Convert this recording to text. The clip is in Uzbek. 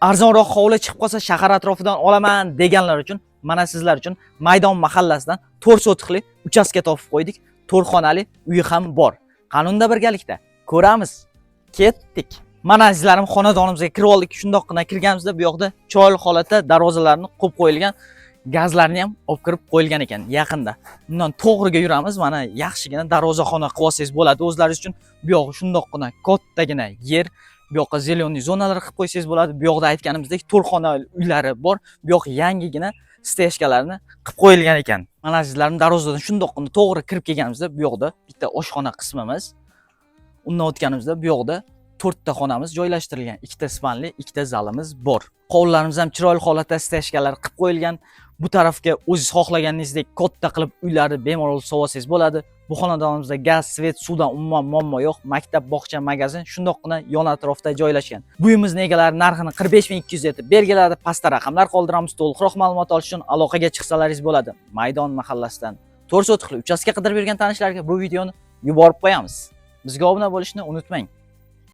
arzonroq hovli chiqib qolsa shahar atrofidan olaman deganlar uchun mana sizlar uchun Maydon mahallasidan 4 sotixli uchastka topib qo'ydik. 4 xonali uyi ham bor. Qanunda birgalikda ko'ramiz. Ketdik. Mana azizlarim, xonadonimizga kirib oldik. Shundoqqina kirganimizda bu yoqda chiroyli holatda darvozalarni qo'yib qo'yilgan, gazlarni ham olib kirib qo'yilgan ekan yaqinda. Bundan to'g'riga yuramiz. Mana yaxshigina darvozaxona qilib olsangiz bo'ladi o'zlaringiz uchun. Bu yog'i shundoqqina kattagina yer. Bu yoqqa zeleniy zonalar qilib qo'ysangiz bo'ladi. Bu yoqda aytganimizdek 4 xonali uylari bor. Bu yoq yangigina steshkalarni qilib qo'yilgan ekan. Mana azizlarim, darvozadan shundoqqina to'g'ri kirib kelganimizda bu yoqda bitta oshxona qismimiz. Undan o'tganimizda bu yoqda 4 ta xonamiz joylashtirilgan. 2 ta spanli, 2 ta zalimiz bor. Qovullarimiz ham chiroyli holatda steshkalar qilib qo'yilgan. Bu tarafga o'zingiz xohlaganingizdek katta qilib uylarni bemalol solsangiz bo'ladi. Bu xonadonimizda gaz, svet, suvdan umuman muammo yo'q. Maktab, bog'cha, magazin shundoqqina yon atrofda joylashgan. Bu uyimizning egalari narxini 45200 etib belgiladi. Pastda raqamlar qoldiramiz. To'liqroq ma'lumot olish uchun aloqaga chiqsalaringiz bo'ladi. Maydon mahallasidan 4 sotixli uchastka qidirib yurgan tanishlarga bu videoni yuborib qo'yamiz. Bizga obuna bo'lishni unutmang.